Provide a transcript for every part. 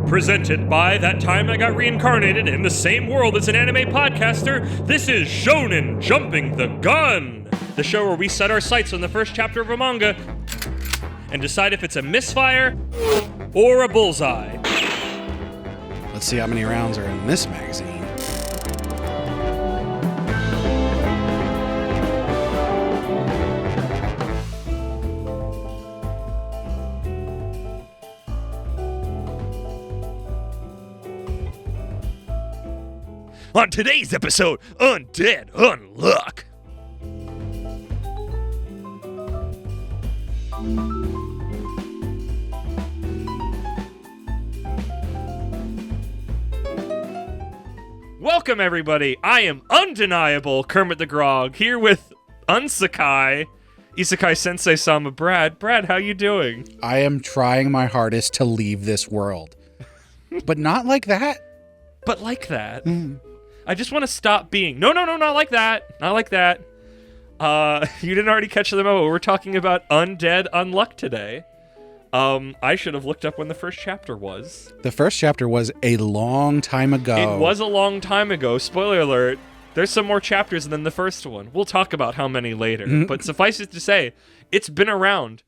Presented by That Time I Got Reincarnated in the same world as an anime podcaster, this is Shonen Jumping the Gun, the show where we set our sights on the first chapter of a manga and decide if it's a misfire or a bullseye. Let's see how many rounds are in this magazine. On today's episode, Undead Unluck. Welcome, everybody. I am undeniable Kermit the Grog, here with Isekai Sensei-Sama. Brad, how you doing? I am trying my hardest to leave this world. But not like that. But like that. I just want to stop being. No, not like that. Not like that. You didn't already catch the memo. We're talking about Undead Unluck today. I should have looked up when the first chapter was. The first chapter was a long time ago. It was a long time ago. Spoiler alert. There's some more chapters than the first one. We'll talk about how many later. But suffice it to say, it's been around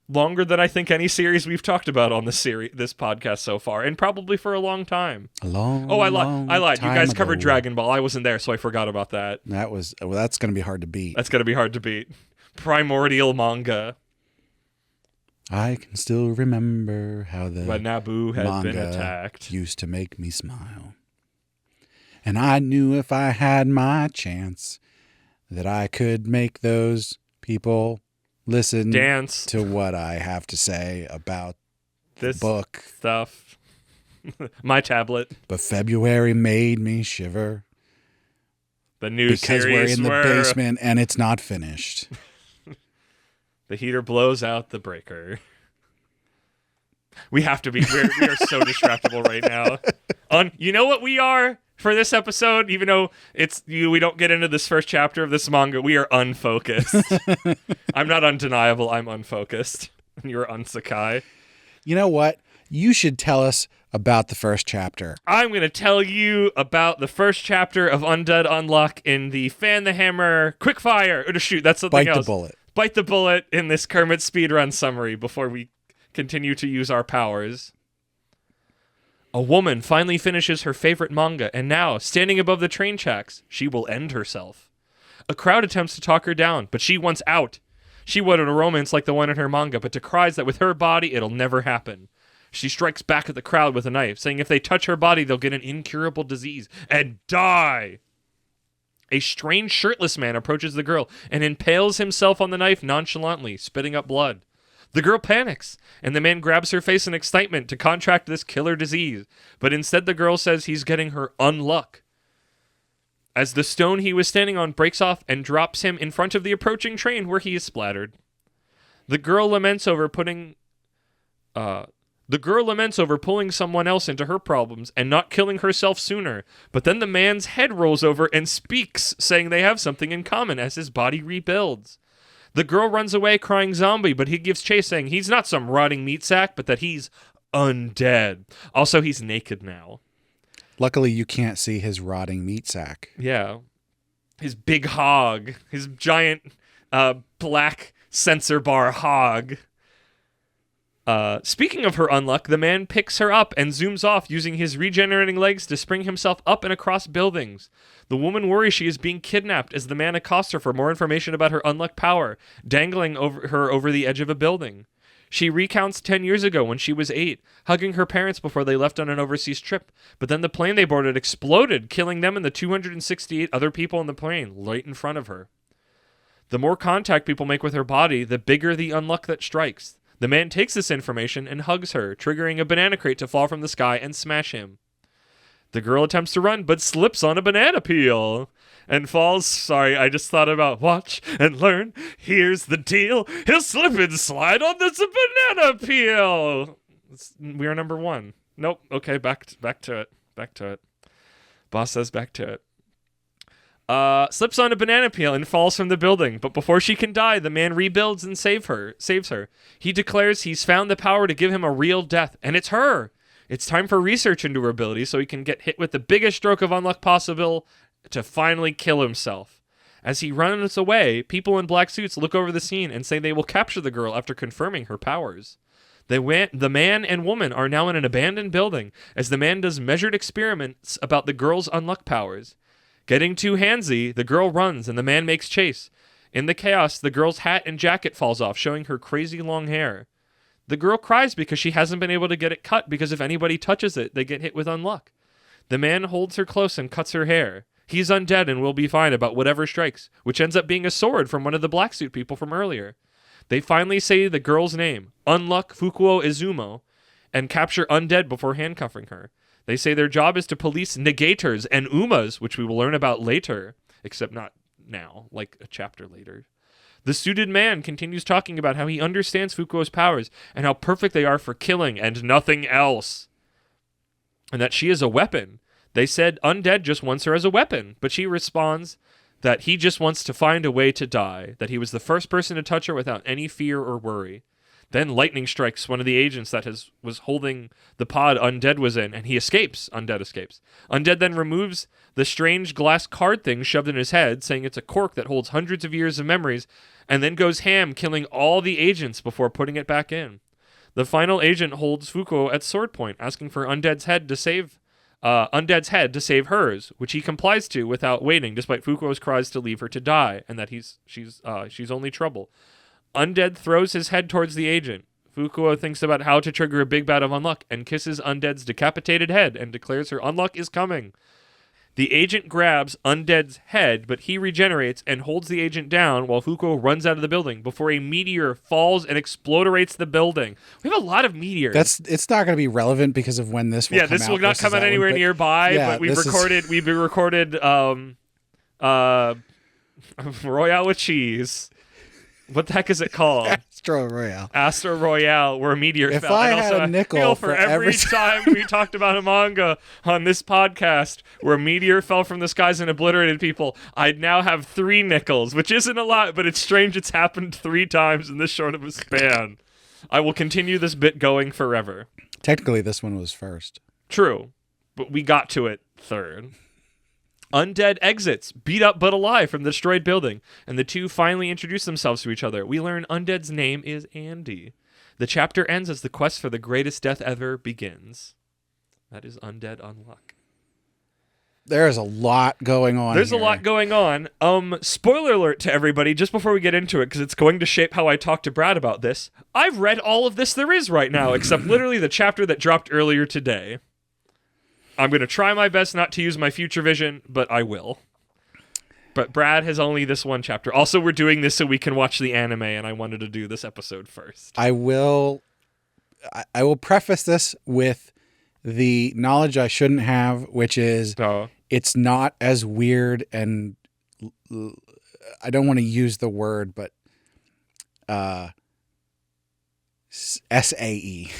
longer than I think any series we've talked about on this podcast so far, and probably for a long time. I lied. You guys covered Dragon Ball. I wasn't there, so I forgot about that. That's going to be hard to beat. That's going to be hard to beat. Primordial manga. I can still remember how when Naboo had been attacked used to make me smile. And I knew if I had my chance that I could make those people dance to what I have to say about this book stuff. My tablet. But February made me shiver. The new because series we're in the basement and it's not finished. The heater blows out the breaker. We have to be. We are so distractible right now. You know what we are for this episode? Even though we don't get into this first chapter of this manga, we are unfocused. I'm not undeniable. I'm unfocused. And you're Unsekai. You know what? You should tell us about the first chapter. I'm going to tell you about the first chapter of Undead Unluck in the Fan the Hammer Quickfire. Or shoot, that's something else. Bite the bullet in this Kermit speedrun summary before we continue to use our powers. A woman finally finishes her favorite manga, and now, standing above the train tracks, she will end herself. A crowd attempts to talk her down, but she wants out. She wanted a romance like the one in her manga, but decries that with her body, it'll never happen. She strikes back at the crowd with a knife, saying if they touch her body, they'll get an incurable disease and die. A strange shirtless man approaches the girl and impales himself on the knife nonchalantly, spitting up blood. The girl panics, and the man grabs her face in excitement to contract this killer disease, but instead the girl says he's getting her unluck. As the stone he was standing on breaks off and drops him in front of the approaching train where he is splattered. The girl laments over pulling someone else into her problems and not killing herself sooner, but then the man's head rolls over and speaks, saying they have something in common as his body rebuilds. The girl runs away crying zombie, but he gives chase, saying he's not some rotting meat sack, but that he's undead. Also, he's naked now. Luckily, you can't see his rotting meat sack. Yeah. His big hog. His giant black sensor bar hog. Speaking of her unluck, the man picks her up and zooms off using his regenerating legs to spring himself up and across buildings. The woman worries she is being kidnapped as the man accosts her for more information about her unluck power, dangling her over the edge of a building. She recounts 10 years ago when she was 8, hugging her parents before they left on an overseas trip, but then the plane they boarded exploded, killing them and the 268 other people on the plane right in front of her. The more contact people make with her body, the bigger the unluck that strikes. The man takes this information and hugs her, triggering a banana crate to fall from the sky and smash him. The girl attempts to run, but slips on a banana peel and falls. Sorry, I just thought about watch and learn. Here's the deal. He'll slip and slide on this banana peel. We are number 1. Nope. Okay, back to it. Boss says back to it. Slips on a banana peel and falls from the building, but before she can die, the man rebuilds and saves her. He declares he's found the power to give him a real death, and it's her. It's time for research into her ability so he can get hit with the biggest stroke of unluck possible to finally kill himself. As he runs away, people in black suits look over the scene and say they will capture the girl after confirming her powers. The man and woman are now in an abandoned building as the man does measured experiments about the girl's unluck powers. Getting too handsy, the girl runs and the man makes chase. In the chaos, the girl's hat and jacket falls off, showing her crazy long hair. The girl cries because she hasn't been able to get it cut because if anybody touches it, they get hit with unluck. The man holds her close and cuts her hair. He's undead and will be fine about whatever strikes, which ends up being a sword from one of the black suit people from earlier. They finally say the girl's name, Unluck Fukuo Izumo, and capture Undead before handcuffing her. They say their job is to police negators and umas, which we will learn about later, except not now, like a chapter later. The suited man continues talking about how he understands Fukuo's powers and how perfect they are for killing and nothing else. And that she is a weapon. They said Undead just wants her as a weapon, but she responds that he just wants to find a way to die, that he was the first person to touch her without any fear or worry. Then lightning strikes one of the agents that was holding the pod Undead was in, and he escapes. Undead escapes. Undead then removes the strange glass card thing shoved in his head, saying it's a cork that holds hundreds of years of memories, and then goes ham, killing all the agents before putting it back in. The final agent holds Fukuo at sword point, asking for Undead's head to save hers, which he complies to without waiting, despite Fukuo's cries to leave her to die, and that she's only trouble. Undead throws his head towards the agent. Fukuo thinks about how to trigger a big bout of unluck and kisses Undead's decapitated head and declares her unluck is coming. The agent grabs Undead's head, but he regenerates and holds the agent down while Fukuo runs out of the building before a meteor falls and explodes the building. We have a lot of meteors. It's not going to be relevant because of when this will come out. Yeah, this will not come out anywhere nearby, but we've recorded Royale with cheese. What the heck is it called? Astro Royale, where a meteor if fell. I and had also, a nickel for every time we talked about a manga on this podcast where a meteor fell from the skies and obliterated people, I'd now have 3 nickels, which isn't a lot, but it's strange it's happened 3 times in this short of a span. I will continue this bit going forever. Technically, this one was first. True, but we got to it third. Undead exits, beat up but alive from the destroyed building, and the two finally introduce themselves to each other. We learn Undead's name is Andy. The chapter ends as the quest for the greatest death ever begins. That is Undead Unluck. There's a lot going on. There's a lot going on. Spoiler alert to everybody, just before we get into it, because it's going to shape how I talk to Brad about this. I've read all of this there is right now, except literally the chapter that dropped earlier today. I'm going to try my best not to use my future vision, but I will. But Brad has only this one chapter. Also, we're doing this so we can watch the anime, and I wanted to do this episode first. I will preface this with the knowledge I shouldn't have, which is it's not as weird, and I don't want to use the word, but SAE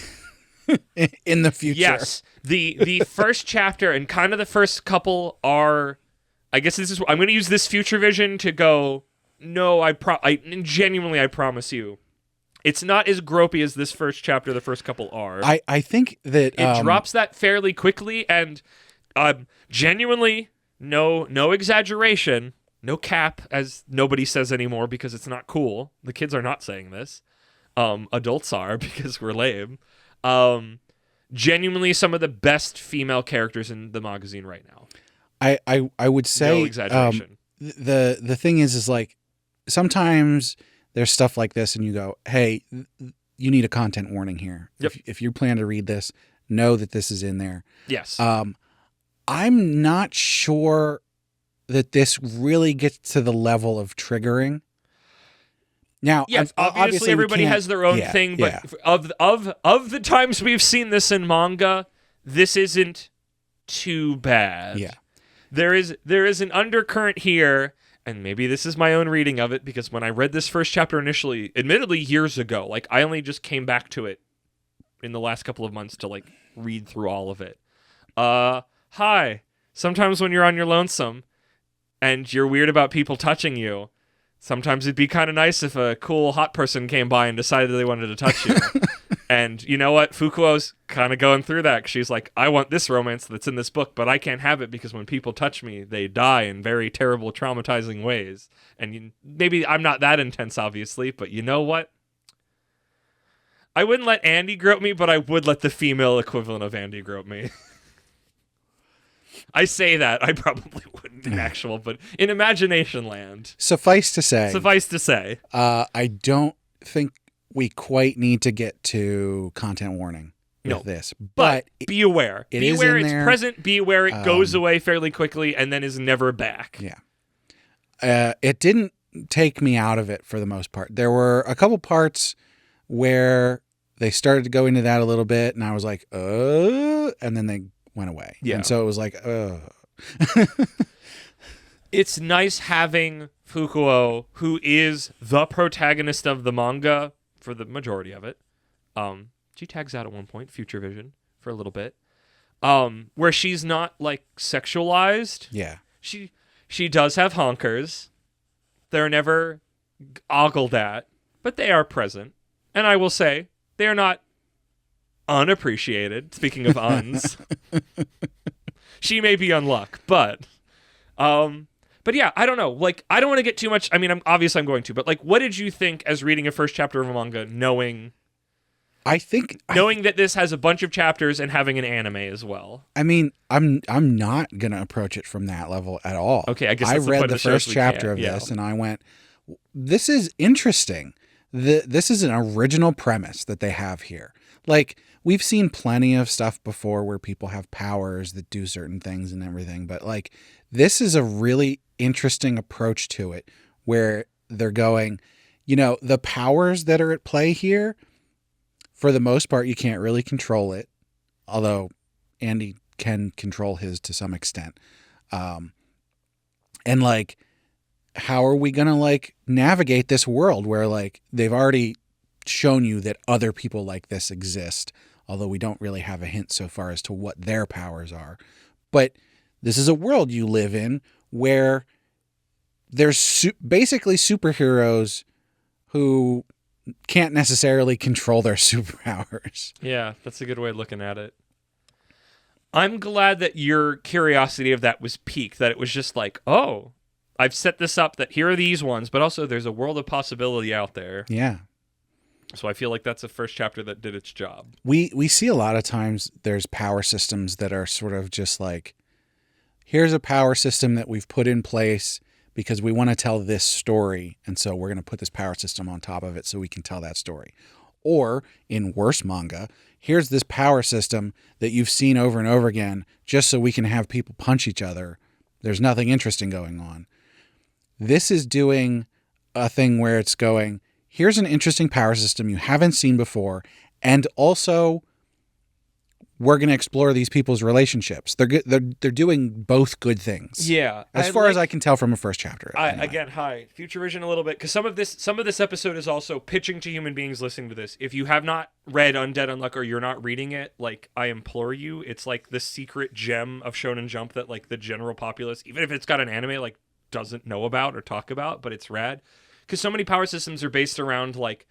in the future. Yes. The first chapter and kind of the first couple are, I guess I'm going to use this future vision to go, no, I promise you, it's not as gropey as this first chapter the first couple are. I think that it drops that fairly quickly, and genuinely, no exaggeration, no cap, as nobody says anymore because it's not cool. The kids are not saying this. Adults are because we're lame. Genuinely some of the best female characters in the magazine right now. I would say no exaggeration. The thing is like sometimes there's stuff like this and you go, hey, you need a content warning here. Yep. If you plan to read this, know that this is in there. Yes. I'm not sure that this really gets to the level of triggering. Now, yes, obviously everybody has their own thing, but of the times we've seen this in manga, this isn't too bad. Yeah. There is an undercurrent here, and maybe this is my own reading of it, because when I read this first chapter initially, admittedly years ago, like I only just came back to it in the last couple of months to like read through all of it. Hi. Sometimes when you're on your lonesome and you're weird about people touching you, sometimes it'd be kind of nice if a cool hot person came by and decided they wanted to touch you. And you know what? Fukuo's kind of going through that. She's like, I want this romance that's in this book, but I can't have it because when people touch me, they die in very terrible, traumatizing ways. And maybe I'm not that intense, obviously, but you know what? I wouldn't let Andy grope me, but I would let the female equivalent of Andy grope me. I say that. I probably wouldn't in actual, but in imagination land. Suffice to say. I don't think we quite need to get to content warning with this. But be aware. Be aware it's there. Present. Be aware it goes away fairly quickly and then is never back. Yeah. It didn't take me out of it for the most part. There were a couple parts where they started to go into that a little bit, and I was like, and then they went away. Yeah. And so it was like, It's nice having Fukuo, who is the protagonist of the manga for the majority of it. She tags out at one point, Future Vision, for a little bit. Where she's not, like, sexualized. Yeah. She does have honkers. They're never ogled at, but they are present. And I will say, they are not unappreciated. Speaking of uns. She may be unluck, but yeah, I don't know. Like, I don't want to get too much. I mean, I'm going to, but like, what did you think as reading a first chapter of a manga, knowing that this has a bunch of chapters and having an anime as well? I mean, I'm not gonna approach it from that level at all. Okay, I guess I that's read the the first chapter of this, and I went, "This is interesting. This is an original premise that they have here." Like, we've seen plenty of stuff before where people have powers that do certain things and everything, but like, this is a really interesting approach to it, where they're going, the powers that are at play here, for the most part, you can't really control it, although Andy can control his to some extent. And like, how are we going to like navigate this world where like they've already shown you that other people like this exist, although we don't really have a hint so far as to what their powers are. But this is a world you live in where there's basically superheroes who can't necessarily control their superpowers. Yeah, that's a good way of looking at it. I'm glad that your curiosity of that was piqued, that it was just like, oh, I've set this up that here are these ones, but also there's a world of possibility out there. Yeah. So I feel like that's the first chapter that did its job. We see a lot of times there's power systems that are sort of just like, here's a power system that we've put in place because we want to tell this story, and so we're going to put this power system on top of it so we can tell that story. Or, in worse manga, here's this power system that you've seen over and over again just so we can have people punch each other. There's nothing interesting going on. This is doing a thing where it's going, here's an interesting power system you haven't seen before, and also we're going to explore these people's relationships. They're doing both good things. Yeah, as far as I can tell from a first chapter. Anyway. Again, hi, Future Vision a little bit, because some of this episode is also pitching to human beings listening to this. If you have not read Undead Unluck or you're not reading it, like, I implore you, it's like the secret gem of Shonen Jump that like the general populace, even if it's got an anime, like doesn't know about or talk about, but it's rad. Because so many power systems are based around like,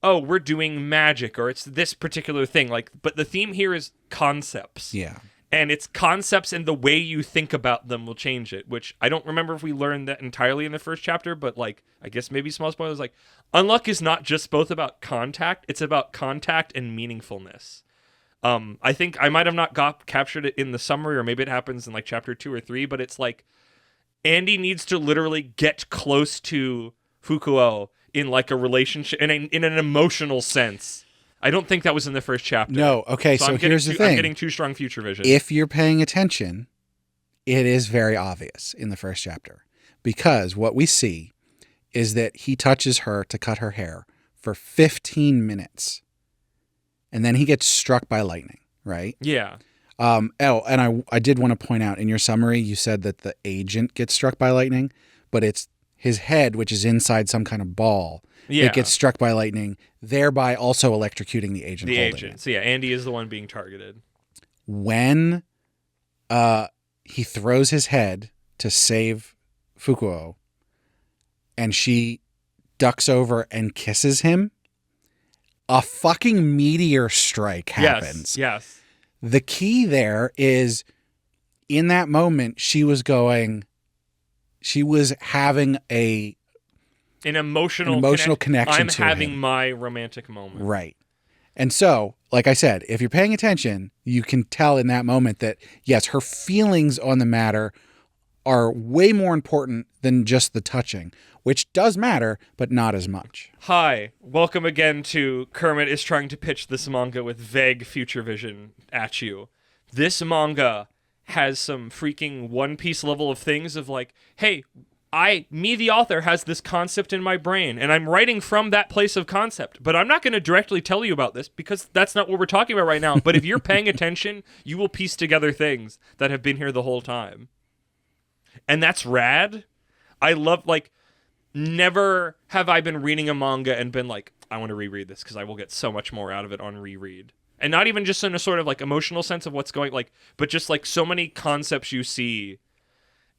oh, we're doing magic, or it's this particular thing. Like, but the theme here is concepts. Yeah. And it's concepts, and the way you think about them will change it, which I don't remember if we learned that entirely in the first chapter, but like, I guess maybe small spoilers, like, Unluck is not just both about contact, it's about contact and meaningfulness. I think I might have not captured it in the summary, or maybe it happens in like chapter 2 or 3, but it's like, Andy needs to literally get close to Fukuo in like a relationship, in an emotional sense. I don't think that was in the first chapter. No, okay, so here's the thing. I'm getting too strong Future Vision. If you're paying attention, it is very obvious in the first chapter. Because what we see is that he touches her to cut her hair for 15 minutes. And then he gets struck by lightning, right? Yeah. And I did want to point out, in your summary, you said that the agent gets struck by lightning, but it's his head, which is inside some kind of ball, it gets struck by lightning, thereby also electrocuting the agent. So yeah, Andy is the one being targeted. When he throws his head to save Fukuo, and she ducks over and kisses him, a fucking meteor strike happens. Yes. The key there is in that moment, she was having an emotional connection I'm to having him. my romantic moment. Right. And so, like I said, if you're paying attention, you can tell in that moment that, yes, her feelings on the matter are way more important than just the touching, which does matter, but not as much. Hi, welcome again to Kermit is trying to pitch this manga with vague future vision at you. This manga has some freaking One Piece level of things of like, hey, the author, has this concept in my brain, and I'm writing from that place of concept, but I'm not going to directly tell you about this because that's not what we're talking about right now. But if you're paying attention, you will piece together things that have been here the whole time. And that's rad. I love, like, never have I been reading a manga and been like, I want to reread this because I will get so much more out of it on reread. And not even just in a sort of like emotional sense of what's going, like, but just like so many concepts you see.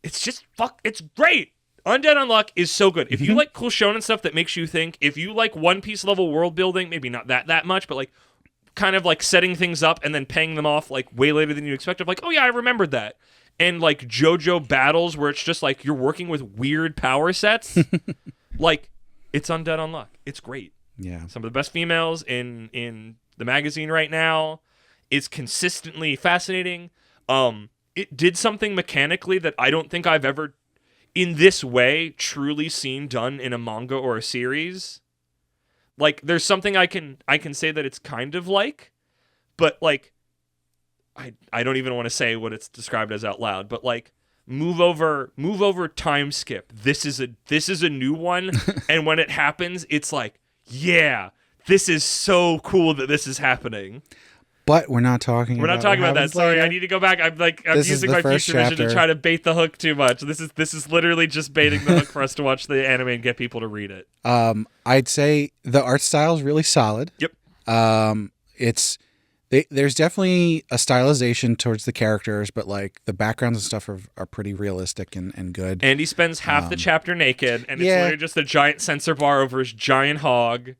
It's just it's great. Undead Unluck is so good. If you like cool shonen stuff that makes you think, if you like One Piece level world building, maybe not that much, but like kind of like setting things up and then paying them off like way later than you expected, like, oh yeah, I remembered that. And like JoJo battles where it's just like you're working with weird power sets. Like, it's Undead Unluck. It's great. Yeah. Some of the best females in the magazine right now. It's consistently fascinating. It did something mechanically that I don't think I've ever, in this way, truly seen done in a manga or a series. Like, there's something I can say that it's kind of like, but like, I don't even want to say what it's described as out loud, but like, move over time skip. This is a new one, and when it happens, it's like, yeah, this is so cool that this is happening. But we're not talking about that. Sorry, later. I need to go back. I'm using my future vision to try to bait the hook too much. This is literally just baiting the hook for us to watch the anime and get people to read it. I'd say the art style is really solid. Yep. There's definitely a stylization towards the characters, but like the backgrounds and stuff are pretty realistic and good. And he spends half the chapter naked, and it's literally just a giant sensor bar over his giant hog.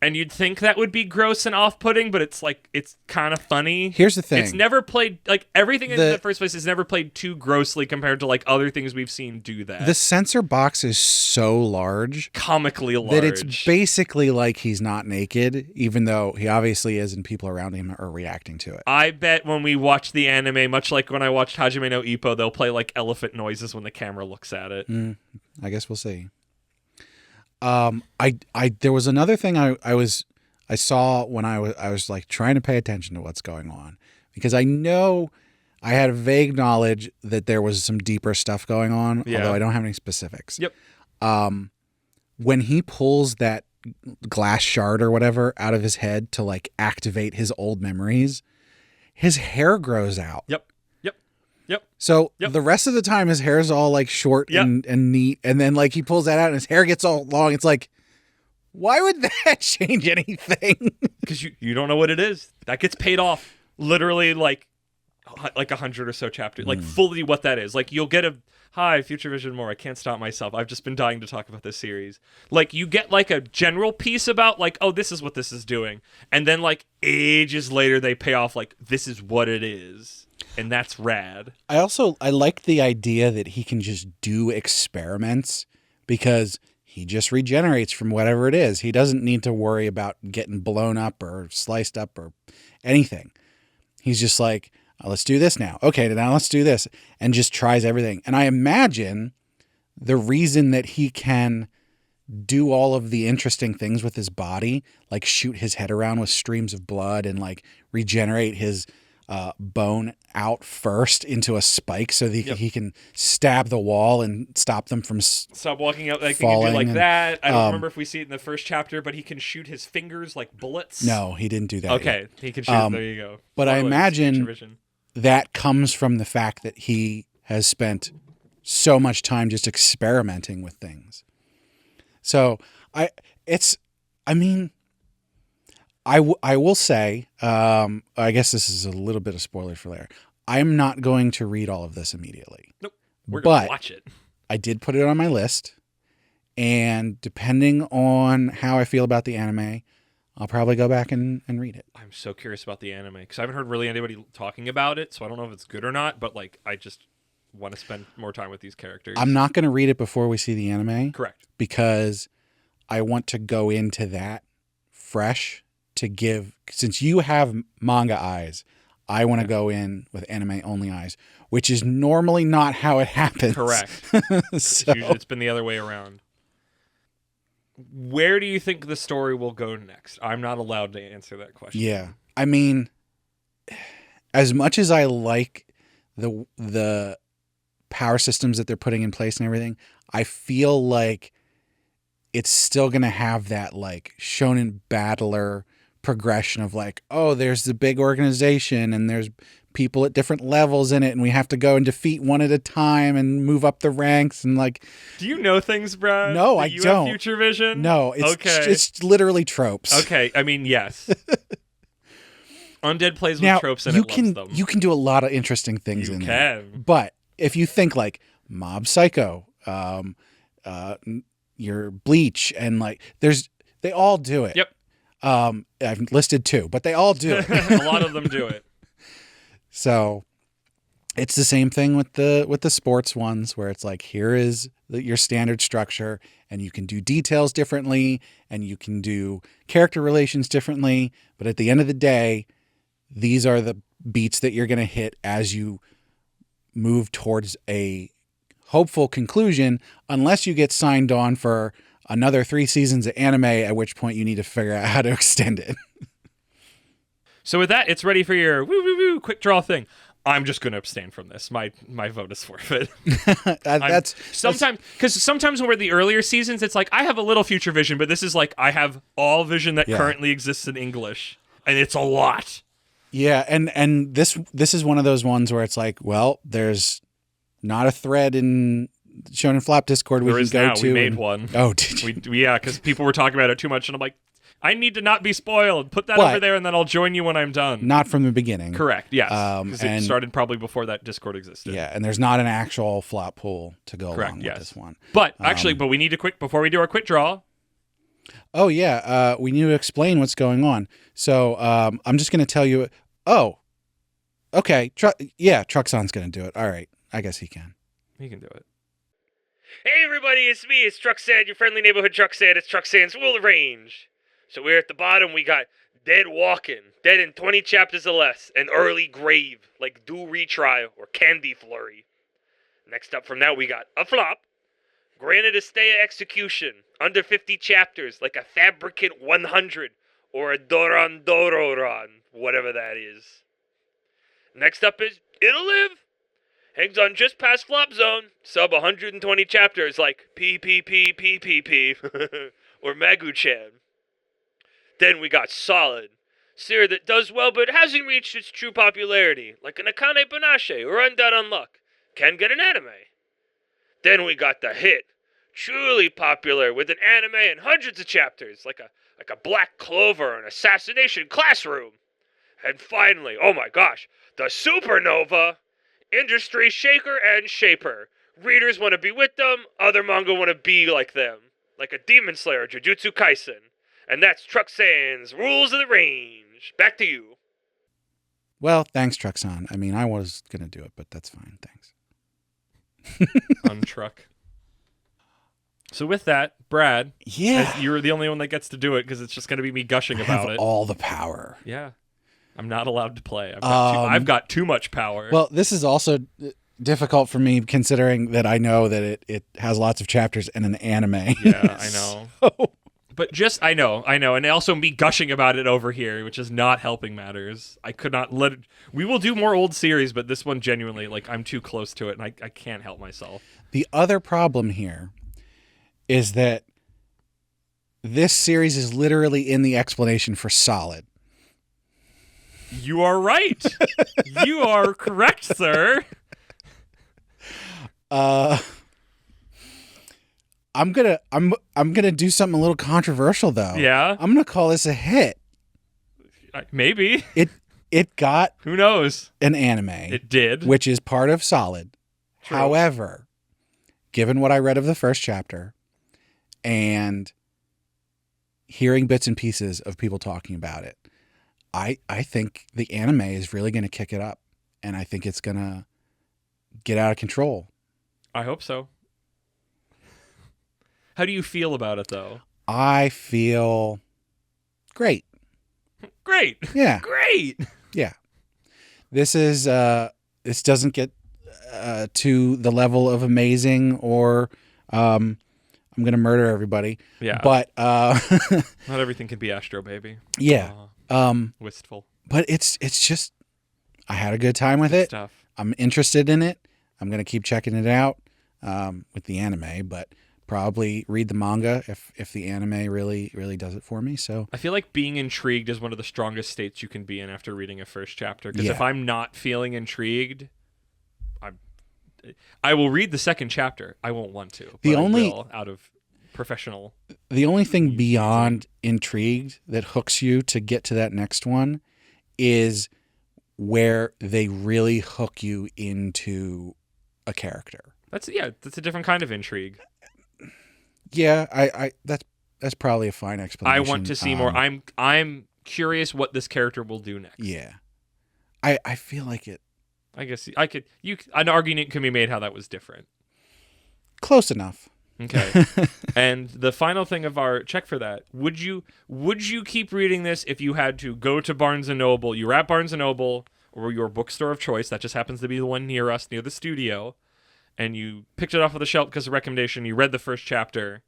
And you'd think that would be gross and off-putting, but it's like, it's kind of funny. Here's the thing. It's never played, like, everything in the first place is never played too grossly compared to, like, other things we've seen do that. The sensor box is so large. Comically large. That it's basically like he's not naked, even though he obviously is and people around him are reacting to it. I bet when we watch the anime, much like when I watched Hajime no Ippo, they'll play, like, elephant noises when the camera looks at it. I guess we'll see. There was another thing I saw when I was like trying to pay attention to what's going on, because I know I had a vague knowledge that there was some deeper stuff going on, although I don't have any specifics. Yep. When he pulls that glass shard or whatever out of his head to like activate his old memories, his hair grows out. Yep. So the rest of the time his hair is all like short and neat, and then like he pulls that out and his hair gets all long. It's like, why would that change anything? Because you don't know what it is. That gets paid off literally like 100 or so chapters, like fully what that is. Like, you'll get hi, Future Vision more. I can't stop myself. I've just been dying to talk about this series. Like, you get like a general piece about like, oh, this is what this is doing. And then like ages later they pay off like, this is what it is. And that's rad. I like the idea that he can just do experiments because he just regenerates from whatever it is. He doesn't need to worry about getting blown up or sliced up or anything. He's just like, let's do this now. Okay, now let's do this. And just tries everything. And I imagine the reason that he can do all of the interesting things with his body, like shoot his head around with streams of blood and like regenerate his bone out first into a spike so that he can stab the wall and stop them from stop walking out. Like, he falling can do like that. I don't remember if we see it in the first chapter, but he can shoot his fingers like bullets. No, he didn't do that. Okay, yet. He can shoot. There you go. But I imagine that comes from the fact that he has spent so much time just experimenting with things. So I will say, I guess this is a little bit of spoiler for later. I'm not going to read all of this immediately. Nope. We're going to watch it. I did put it on my list, and depending on how I feel about the anime, I'll probably go back and read it. I'm so curious about the anime because I haven't heard really anybody talking about it, so I don't know if it's good or not, but like I just want to spend more time with these characters. I'm not going to read it before we see the anime. Correct. Because I want to go into that fresh to give, since you have manga eyes, I want to go in with anime only eyes, which is normally not how it happens. Correct. So, It's been the other way around. Where do you think the story will go next? I'm not allowed to answer that question. Yeah. I mean, as much as I like the power systems that they're putting in place and everything, I feel like it's still going to have that like shonen battler progression of like, oh, there's the big organization and there's people at different levels in it and we have to go and defeat one at a time and move up the ranks and like. Do you know things, Brad? No, I you don't. Have future vision? No, it's literally tropes. Okay, I mean, yes. Undead plays with tropes and loves them. You can do a lot of interesting things in there. But if you think like Mob Psycho, your Bleach, and like they all do it. Yep. I've listed 2, but they all do it. A lot of them do it. So it's the same thing with the sports ones where it's like, here is your standard structure and you can do details differently and you can do character relations differently. But at the end of the day, these are the beats that you're going to hit as you move towards a hopeful conclusion, unless you get signed on for another 3 seasons of anime, at which point you need to figure out how to extend it. So with that, it's ready for your quick draw thing. I'm just going to abstain from this. My vote is forfeit. Sometimes when we're the earlier seasons, it's like I have a little future vision, but this is like I have all vision that currently exists in English, and it's a lot. Yeah, and this is one of those ones where it's like, well, there's not a thread in Shonen Flop Discord we can go to. We made one. Oh, did you? Yeah, because people were talking about it too much, and I'm like, I need to not be spoiled. Put that over there, and then I'll join you when I'm done. Not from the beginning. Correct, yes. Because it started probably before that Discord existed. Yeah, and there's not an actual flop pool to go along with this one. But we need to before we do our quick draw. Oh, yeah. We need to explain what's going on. So I'm just going to tell you. Oh, okay. Truxon's going to do it. All right. I guess he can. He can do it. Hey, everybody. It's me. It's Truxan, your friendly neighborhood Truxan. It's Truxan's Rule of Range. So we're at the bottom. We got Dead Walking, Dead in 20 chapters or less, an early grave, like Do Retrial or Candy Flurry. Next up from that, we got a flop, granted a stay of execution, under 50 chapters, like a Fabricant 100 or a Doran Dororan, whatever that is. Next up is It'll Live, hangs on just past flop zone, sub 120 chapters, like PPPPPP or Magu-chan. Then we got Solid, series that does well but hasn't reached its true popularity, like an Akane Banashi or Undead Unluck. Can get an anime. Then we got the hit, truly popular with an anime and hundreds of chapters, like a Black Clover or an Assassination Classroom. And finally, oh my gosh, the Supernova, industry shaker and shaper. Readers want to be with them, other manga want to be like them, like a Demon Slayer, Jujutsu Kaisen. And that's Truxan's Rules of the Range. Back to you. Well, thanks, Truxon. I mean, I was going to do it, but that's fine. Thanks. Untruck. So with that, Brad, you're the only one that gets to do it because it's just going to be me gushing about it. I have all the power. Yeah. I'm not allowed to play. I've got too much power. Well, this is also difficult for me considering that I know that it has lots of chapters and an anime. Yeah, I know. But I know, and also me gushing about it over here, which is not helping matters. I could not let it. We will do more old series, but this one genuinely, like, I'm too close to it, and I can't help myself. The other problem here is that this series is literally in the explanation for Solid. You are right. You are correct, sir. I'm gonna do something a little controversial though. Yeah. I'm gonna call this a hit. Maybe. It got who knows an anime. It did, which is part of Solid. True. However, given what I read of the first chapter, and hearing bits and pieces of people talking about it, I think the anime is really going to kick it up, and I think it's going to get out of control. I hope so. How do you feel about it, though? I feel great. Great. Yeah. Great. Yeah. This is this doesn't get to the level of amazing or I'm going to murder everybody. Yeah. But not everything can be Astro Baby. Yeah. Wistful. But it's just I had a good time with it. Stuff. I'm interested in it. I'm going to keep checking it out with the anime, but probably read the manga if the anime really does it for me. So I feel like being intrigued is one of the strongest states you can be in after reading a first chapter. Because Yeah. if I'm not feeling intrigued, I will read the second chapter. I won't want to. But I will out of professional. The only thing beyond intrigued that hooks you to get to that next one is where they really hook you into a character. That's a different kind of intrigue. Yeah, I that's probably a fine explanation. I want to see more. I'm curious what this character will do next. Yeah. I feel like it. I guess an argument can be made how that was different. Close enough. Okay. And the final thing of our check for that, would you keep reading this if you had to go to Barnes & Noble, you're at Barnes & Noble or your bookstore of choice, that just happens to be the one near us, near the studio, and you picked it off of the shelf because of recommendation, you read the first chapter,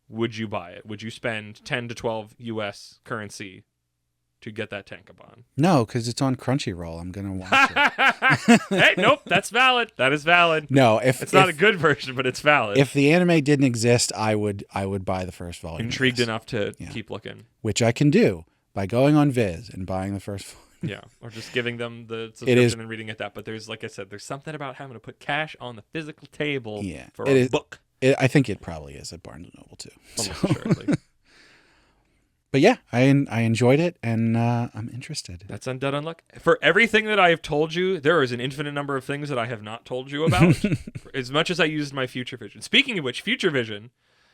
would you buy it? Would you spend 10 to 12 US currency to get that tankobon? No, because it's on Crunchyroll. I'm going to watch it. Hey, nope, that's valid. That is valid. No, it's not a good version, but it's valid. If the anime didn't exist, I would buy the first volume. Intrigued enough to keep looking. Which I can do by going on Viz and buying the first volume. Yeah, or just giving them the subscription and reading it that. But there's, like I said, there's something about having to put cash on the physical table for a book. I think it probably is at Barnes & Noble, too. Almost assuredly. But yeah, I enjoyed it, and I'm interested. That's Undead Unluck. For everything that I have told you, there is an infinite number of things that I have not told you about, as much as I used my Future Vision. Speaking of which, Future Vision,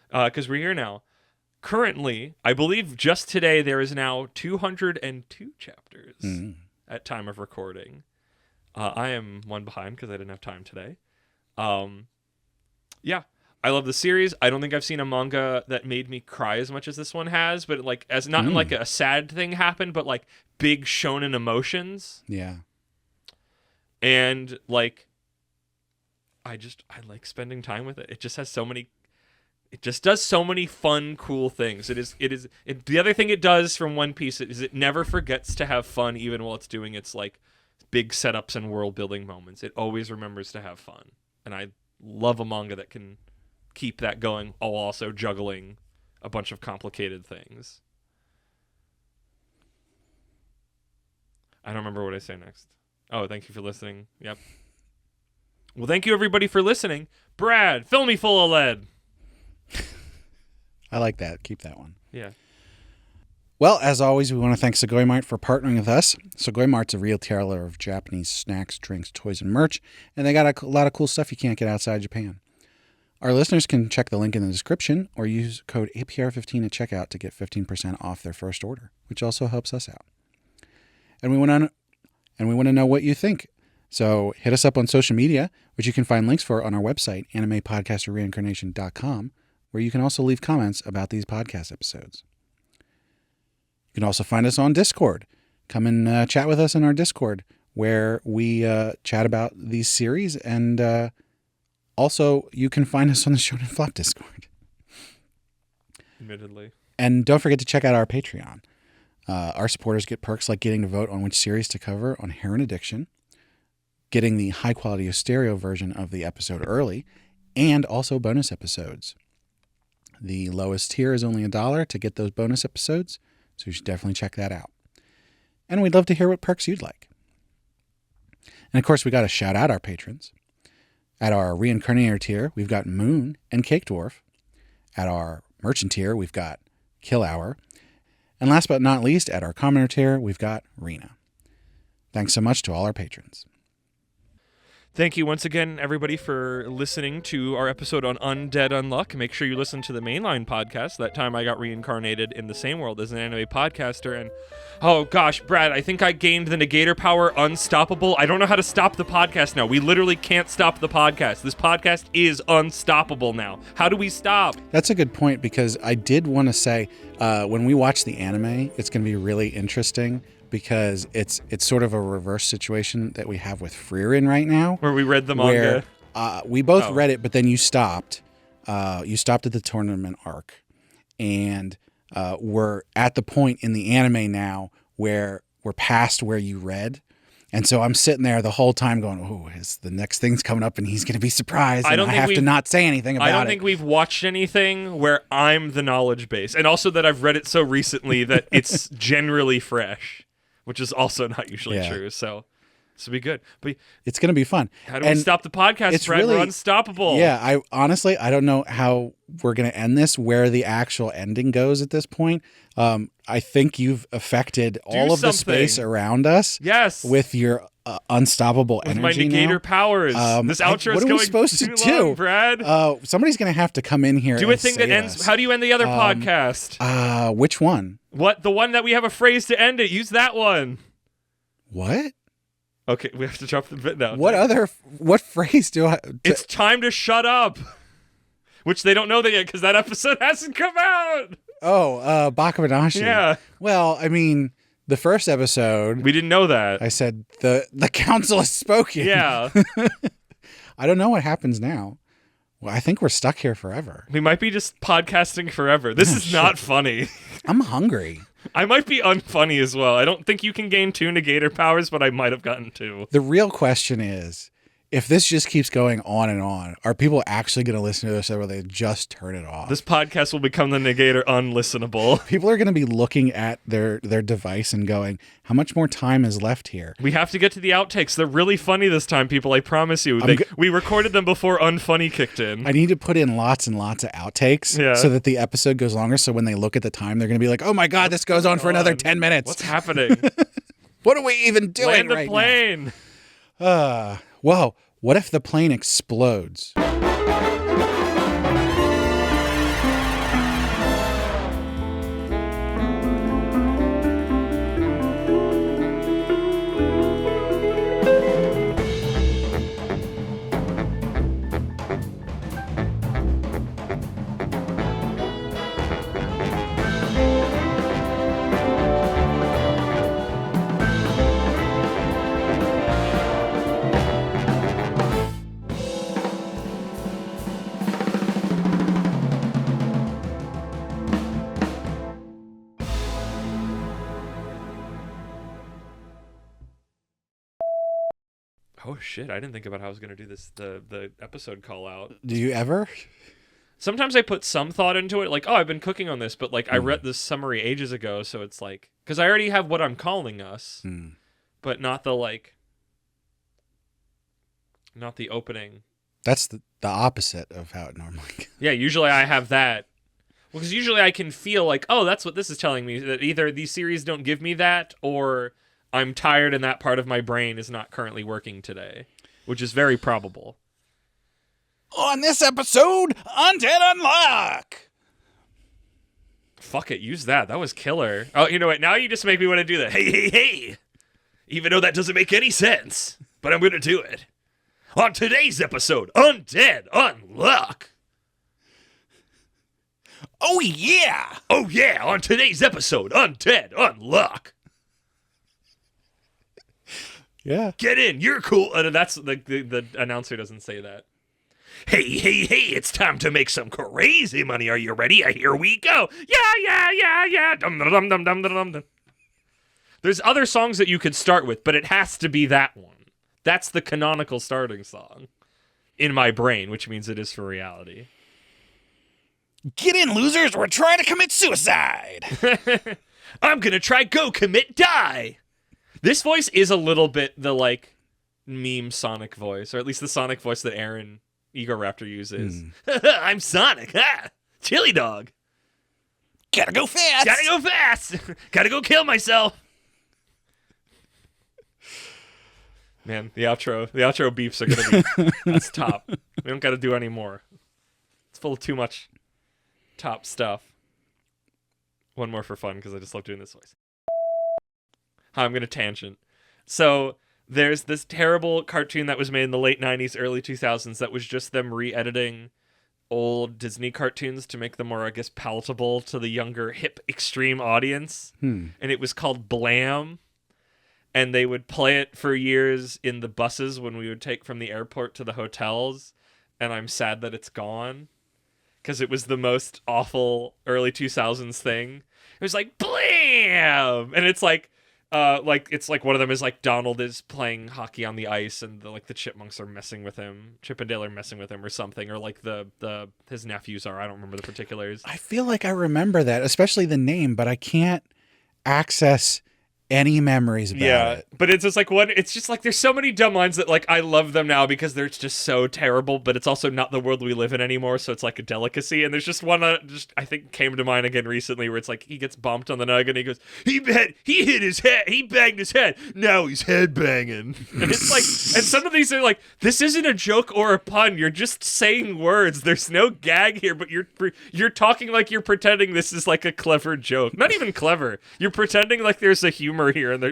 because we're here now, currently, I believe just today, there is now 202 chapters at time of recording. I am one behind because I didn't have time today. Yeah. I love the series. I don't think I've seen a manga that made me cry as much as this one has, but like as not in like a sad thing happened, but like big shonen emotions. Yeah. And like I like spending time with it. It just has it just does so many fun, cool things. The other thing it does from One Piece is it never forgets to have fun even while it's doing its like big setups and world building moments. It always remembers to have fun. And I love a manga that can keep that going while also juggling a bunch of complicated things. I don't remember what I say next. Oh, thank you for listening. Yep. Well, thank you everybody for listening. Brad, fill me full of lead. I like that. Keep that one. Yeah. Well, as always, we want to thank Sugoi Mart for partnering with us. Sugoi Mart's a retailer of Japanese snacks, drinks, toys, and merch, and they got a lot of cool stuff you can't get outside Japan. Our listeners can check the link in the description or use code APR15 at checkout to get 15% off their first order, which also helps us out. And we want to know what you think. So hit us up on social media, which you can find links for on our website, animepodcasterreincarnation.com, where you can also leave comments about these podcast episodes. You can also find us on Discord. Come and chat with us in our Discord, where we chat about these series, and also, you can find us on the Shonen Flop Discord. Admittedly. And don't forget to check out our Patreon. Our supporters get perks like getting to vote on which series to cover on Heroin Addiction, getting the high-quality stereo version of the episode early, and also bonus episodes. The lowest tier is only $1 to get those bonus episodes, so you should definitely check that out. And we'd love to hear what perks you'd like. And of course, we got to shout out our patrons. At our Reincarnator tier, we've got Moon and Cake Dwarf. At our Merchant tier, we've got Kill Hour. And last but not least, at our Commoner tier, we've got Rena. Thanks so much to all our patrons. Thank you once again, everybody, for listening to our episode on Undead Unluck. Make sure you listen to the Mainline podcast. That time I got reincarnated in the same world as an anime podcaster. And, oh gosh, Brad, I think I gained the negator power unstoppable. I don't know how to stop the podcast now. We literally can't stop the podcast. This podcast is unstoppable now. How do we stop? That's a good point, because I did want to say, when we watch the anime, it's going to be really interesting, because it's sort of a reverse situation that we have with Frieren right now. Where we read the manga. Where, we both read it, but then you stopped. You stopped at the tournament arc. And we're at the point in the anime now where we're past where you read. And so I'm sitting there the whole time going, oh, the next thing's coming up and he's going to be surprised. And I have to not say anything about it. I don't think we've watched anything where I'm the knowledge base. And also that I've read it so recently that it's generally fresh. Which is also not usually true, so this will be good. But it's going to be fun. How do we stop the podcast, Brad? We're unstoppable. Yeah, I don't know how we're going to end this, where the actual ending goes at this point. I think you've affected all of the space around us. Yes. With your unstoppable energy my negator powers. This outro is going supposed too to long, Brad. Somebody's going to have to come in here do a thing that ends. How do you end the other podcast? Which one? What? The one that we have a phrase to end it. Use that one. What? Okay, we have to drop the bit now. What phrase do I... It's time to shut up. Which they don't know that yet because that episode hasn't come out. Oh, Bakamanashi. Yeah. Well, I mean, the first episode... We didn't know that. I said, the council has spoken. Yeah. I don't know what happens now. Well, I think we're stuck here forever. We might be just podcasting forever. This is not funny. I'm hungry. I might be unfunny as well. I don't think you can gain 2 negator powers, but I might have gotten 2. The real question is, if this just keeps going on and on, are people actually going to listen to this, or will they just turn it off? This podcast will become the negator unlistenable. People are going to be looking at their device and going, how much more time is left here? We have to get to the outtakes. They're really funny this time, people. I promise you. We recorded them before Unfunny kicked in. I need to put in lots and lots of outtakes so that the episode goes longer, so when they look at the time, they're going to be like, oh my God, this goes on for another 10 minutes. What's happening? What are we even doing Land the plane. Whoa, what if the plane explodes? Oh shit, I didn't think about how I was going to do this, the episode call out. Do you ever? Sometimes I put some thought into it, like, oh, I've been cooking on this, but like I read this summary ages ago, so it's like, because I already have what I'm calling us, but not the opening. That's the opposite of how it normally goes. Yeah, usually I have that. Well, because usually I can feel like, oh, that's what this is telling me, that either these series don't give me that, or I'm tired and that part of my brain is not currently working today, which is very probable. On this episode, Undead Unluck! Fuck it, use that. That was killer. Oh, you know what? Now you just make me want to do that. Hey. Even though that doesn't make any sense, but I'm going to do it. On today's episode, Undead Unluck. Oh, yeah! Oh, yeah, on today's episode, Undead Unluck. Yeah. Get in, you're cool. That's the announcer doesn't say that. Hey, it's time to make some crazy money. Are you ready? Here we go. Yeah. Dum dum dum dum dum dum. There's other songs that you could start with, but it has to be that one. That's the canonical starting song in my brain, which means it is for reality. Get in, losers. We're trying to commit suicide. I'm going to try go commit die. This voice is a little bit the, like, meme Sonic voice, or at least the Sonic voice that Aaron Egoraptor uses. I'm Sonic, chili dog. Gotta go fast. Gotta go kill myself. Man, the outro beefs are gonna be that's top. We don't got to do any more. It's full of too much top stuff. One more for fun because I just love doing this voice. Hi, I'm gonna tangent. So there's this terrible cartoon that was made in the late 90s, early 2000s that was just them re-editing old Disney cartoons to make them more, I guess, palatable to the younger, hip, extreme audience. And it was called Blam. And they would play it for years in the buses when we would take from the airport to the hotels. And I'm sad that it's gone. Because it was the most awful early 2000s thing. It was like, Blam! And it's like one of them is like Donald is playing hockey on the ice and the chipmunks are messing with him. Chip and Dale are messing with him or something. Or like his nephews are. I don't remember the particulars. I feel like I remember that, especially the name, but I can't access any memories about it. But it's just like it's just like there's so many dumb lines that like I love them now because they're just so terrible, but it's also not the world we live in anymore, so it's like a delicacy. And there's just one that just I think came to mind again recently where it's like he gets bumped on the nug and he goes, he hit his head, he banged his head, now he's head banging. And it's like, and some of these are like, this isn't a joke or a pun, you're just saying words, there's no gag here, but you're talking like you're pretending this is like a clever joke. Not even clever, you're pretending like there's a humor here and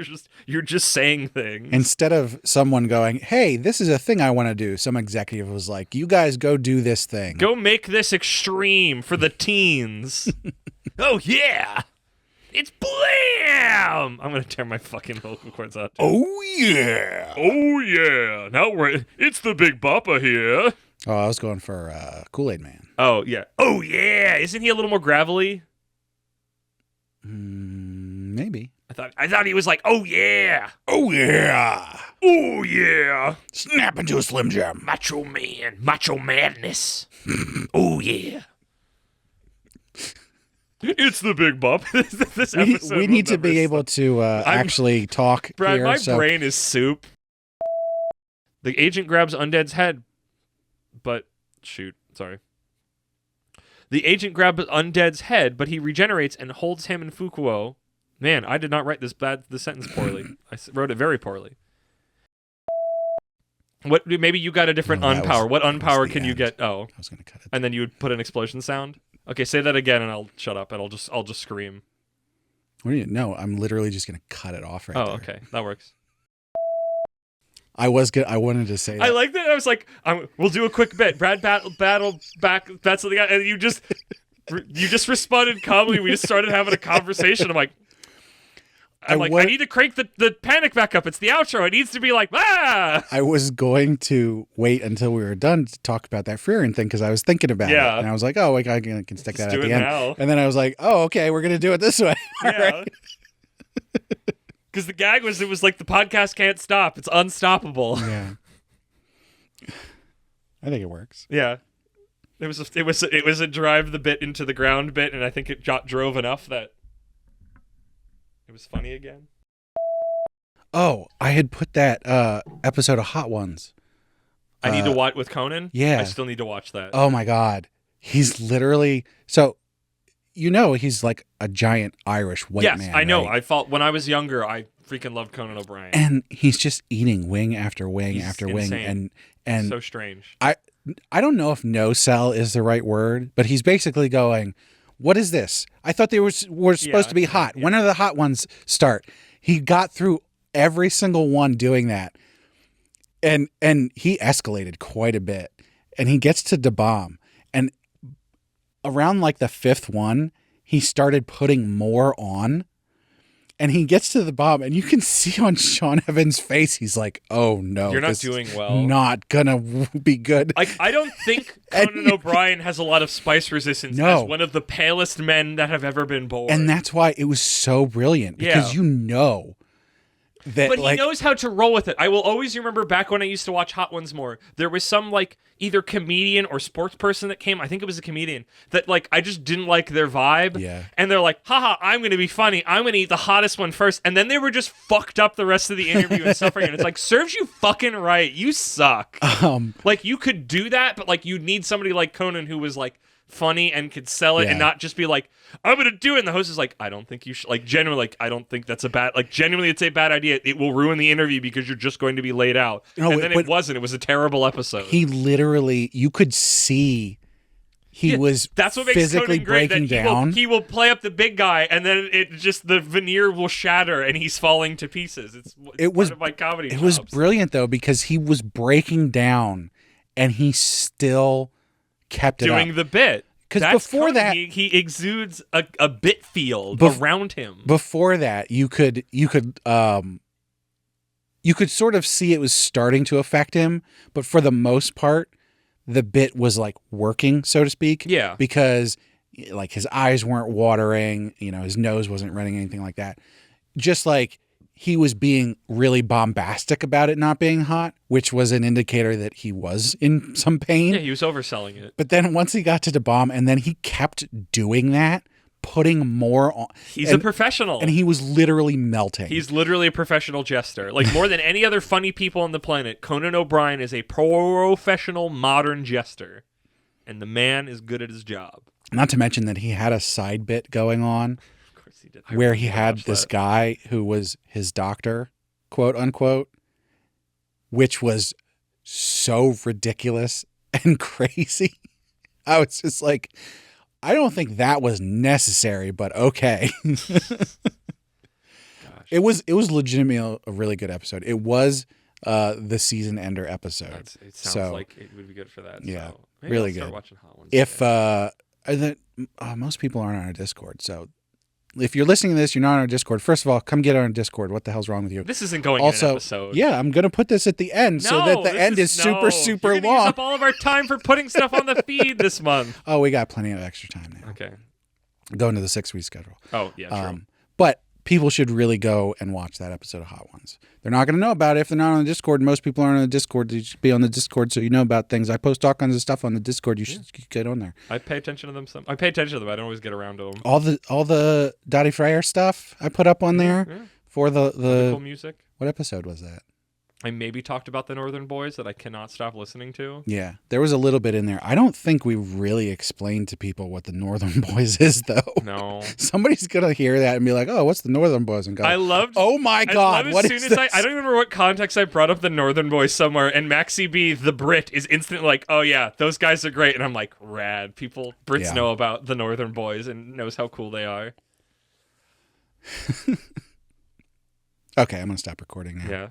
you're just saying things. Instead of someone going, hey, this is a thing I want to do, some executive was like, you guys go do this thing. Go make this extreme for the teens. Oh yeah, it's Blam! I'm gonna tear my fucking vocal cords out. Oh yeah. Oh yeah. Now it's the Big Bopper here. Oh, I was going for Kool-Aid Man. Oh yeah. Oh yeah. Isn't he a little more gravelly? Maybe. I thought he was like, oh yeah. Oh yeah. Oh yeah. Snap into a Slim Jim. Macho Man. Macho Madness. Oh yeah. It's the Big Bop. This episode we need to be able to actually talk Brad, here. My brain is soup. The agent grabs Undead's head, but sorry. The agent grabs Undead's head, but he regenerates and holds him in Fukuo. Man, I did not write this sentence poorly. I wrote it very poorly. What? Maybe you got a different unpower. What unpower can you get? Oh, I was going to cut it. And then you would put an explosion sound. Okay, say that again, and I'll shut up, and I'll just scream. What do you? No, I'm literally just going to cut it off right there. Oh, okay, that works. I wanted to say that. I like that. I was like, we'll do a quick bit. Brad battle back. That's the guy, and you just responded calmly. We just started having a conversation. I need to crank the panic back up. It's the outro. It needs to be like, ah! I was going to wait until we were done to talk about that Freerin thing because I was thinking about it. And I was like, oh, I can stick that at the end. Now. And then I was like, oh, okay, we're going to do it this way. Yeah. Because the gag was, it was like the podcast can't stop. It's unstoppable. Yeah. I think it works. Yeah. It was a drive the bit into the ground bit, and I think it drove enough that it was funny again. Oh, I had put that episode of Hot Ones. I need to watch with Conan? Yeah. I still need to watch that. Oh my God. He's literally he's like a giant Irish white man. Yes, I know. Right? When I was younger, I freaking loved Conan O'Brien. And he's just eating wing after wing after insane. wing. And so strange. I don't know if no sell is the right word, but he's basically going, what is this? I thought they were supposed to be hot. When are the hot ones start? He got through every single one doing that. And he escalated quite a bit. And he gets to Da Bomb. And around like the fifth one, he started putting more on. And he gets to the bomb, and you can see on Sean Evans' face, he's like, oh no. You're not doing well. Not gonna be good. I don't think Conan O'Brien has a lot of spice resistance as one of the palest men that have ever been born. And that's why it was so brilliant. Because you know that, but he knows how to roll with it. I will always remember back when I used to watch Hot Ones more, there was some like either comedian or sports person that came, I think it was a comedian, that like I just didn't like their vibe. Yeah. And they're like, haha, I'm going to be funny. I'm going to eat the hottest one first. And then they were just fucked up the rest of the interview and suffering. And it's like, serves you fucking right. You suck. Like you could do that, but like you need somebody like Conan who was like funny and could sell it and not just be like, I'm gonna do it. And the host is like, I don't think you should. Like, genuinely, like, I don't think that's a bad. Like, genuinely, it's a bad idea. It will ruin the interview because you're just going to be laid out. No, and then it wasn't. It was a terrible episode. He literally, you could see. He was that's what makes physically Conan great, breaking that down. He will play up the big guy, and then it just the veneer will shatter, and he's falling to pieces. It's part of my comedy. It was brilliant though, because he was breaking down, and he still kept it doing up. the bit. Because before that, he exudes a bit field around him. Before that, you could sort of see it was starting to affect him, but for the most part, the bit was like working, so to speak. Yeah. Because like his eyes weren't watering, his nose wasn't running, anything like that. Just like he was being really bombastic about it not being hot, which was an indicator that he was in some pain. Yeah, he was overselling it. But then once he got to the bomb, and then he kept doing that, putting more on. He's a professional. And he was literally melting. He's literally a professional jester. Like, more than any other funny people on the planet, Conan O'Brien is a professional modern jester. And the man is good at his job. Not to mention that he had a side bit going on. Of course he did. Where he had this guy who was his doctor, quote unquote, which was so ridiculous and crazy. I was just like, I don't think that was necessary, but okay. It was legitimately a really good episode. It was the season ender episode. It sounds like it would be good for that. Yeah, so maybe really I'll start good. Watching Hot Ones if most people aren't on our Discord, so if you're listening to this, you're not on our Discord. First of all, come get on our Discord. What the hell's wrong with you? This isn't going also, in an episode. Yeah, I'm going to put this at the end so that the end is super You're gonna long. Use up all of our time for putting stuff on the feed this month. Oh, we got plenty of extra time now. Okay. Going to the 6-week schedule. Oh, yeah, true. But people should really go and watch that episode of Hot Ones. They're not going to know about it if they're not on the Discord. Most people aren't on the Discord. You should be on the Discord so you know about things. I post all kinds of stuff on the Discord. You should get on there. I pay attention to them. I pay attention to them. I don't always get around to them. All the Dottie Fryer stuff I put up on there for the cool music. What episode was that? I maybe talked about the Northern Boys that I cannot stop listening to. Yeah, there was a little bit in there. I don't think we really explained to people what the Northern Boys is, though. No. Somebody's going to hear that and be like, oh, what's the Northern Boys? And go, oh my God, what is this? I don't even remember what context I brought up the Northern Boys somewhere, and Maxie B, the Brit, is instantly like, oh yeah, those guys are great. And I'm like, rad. Brits know about the Northern Boys and knows how cool they are. Okay, I'm going to stop recording now. Yeah.